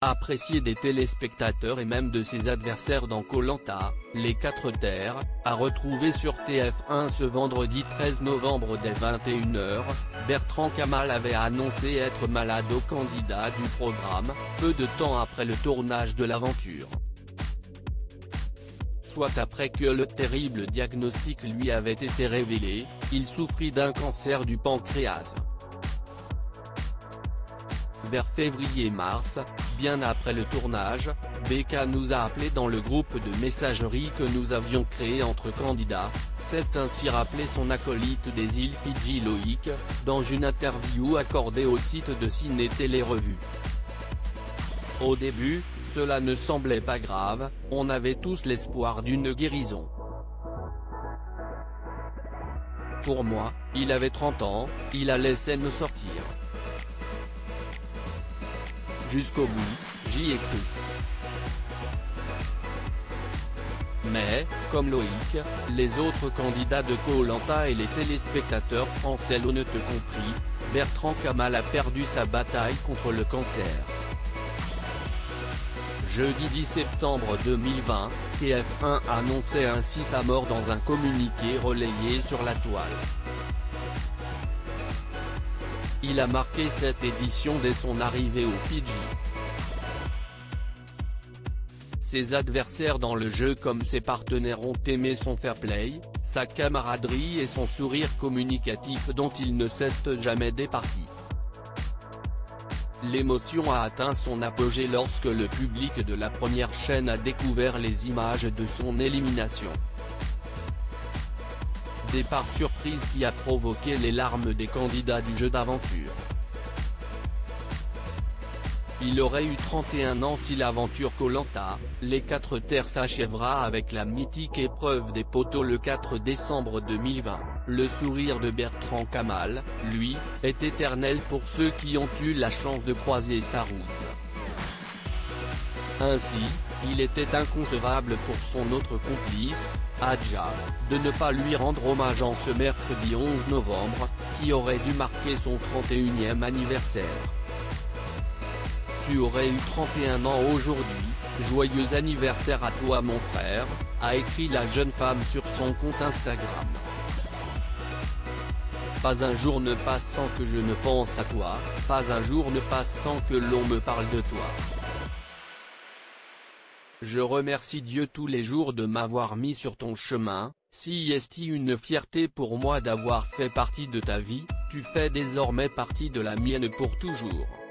apprécié des téléspectateurs et même de ses adversaires dans Koh Lanta, les 4 terres, a retrouvé sur TF1 ce vendredi 13 novembre dès 21 h, Bertrand Kamal avait annoncé être malade au candidat du programme, peu de temps après le tournage de l'aventure. Soit après que le terrible diagnostic lui avait été révélé, il souffrit d'un cancer du pancréas. Vers février-mars, bien après le tournage, Becca nous a appelé dans le groupe de messagerie que nous avions créé entre candidats, s'est ainsi rappelé son acolyte des îles Fidji Loïc, dans une interview accordée au site de Ciné Télé Revue. Au début, cela ne semblait pas grave, on avait tous l'espoir d'une guérison. Pour moi, il avait 30 ans, il allait sain sortir. Jusqu'au bout, j'y ai cru. Mais, comme Loïc, les autres candidats de Koh Lanta et les téléspectateurs français l'ont compris, Bertrand Kamal a perdu sa bataille contre le cancer. Jeudi 10 septembre 2020, TF1 annonçait ainsi sa mort dans un communiqué relayé sur la toile. Il a marqué cette édition dès son arrivée aux Fidji. Ses adversaires dans le jeu comme ses partenaires ont aimé son fair play, sa camaraderie et son sourire communicatif dont il ne cesse jamais départi. L'émotion a atteint son apogée lorsque le public de la première chaîne a découvert les images de son élimination. Départ surprise qui a provoqué les larmes des candidats du jeu d'aventure. Il aurait eu 31 ans si l'aventure Koh Lanta, les 4 terres s'achèvera avec la mythique épreuve des poteaux le 4 décembre 2020. Le sourire de Bertrand Kamal, lui, est éternel pour ceux qui ont eu la chance de croiser sa route. Ainsi, il était inconcevable pour son autre complice, Adja, de ne pas lui rendre hommage en ce mercredi 11 novembre, qui aurait dû marquer son 31e anniversaire. Tu aurais eu 31 ans aujourd'hui, joyeux anniversaire à toi mon frère, a écrit la jeune femme sur son compte Instagram. Pas un jour ne passe sans que je ne pense à toi, pas un jour ne passe sans que l'on me parle de toi. Je remercie Dieu tous les jours de m'avoir mis sur ton chemin, si est une fierté pour moi d'avoir fait partie de ta vie, tu fais désormais partie de la mienne pour toujours.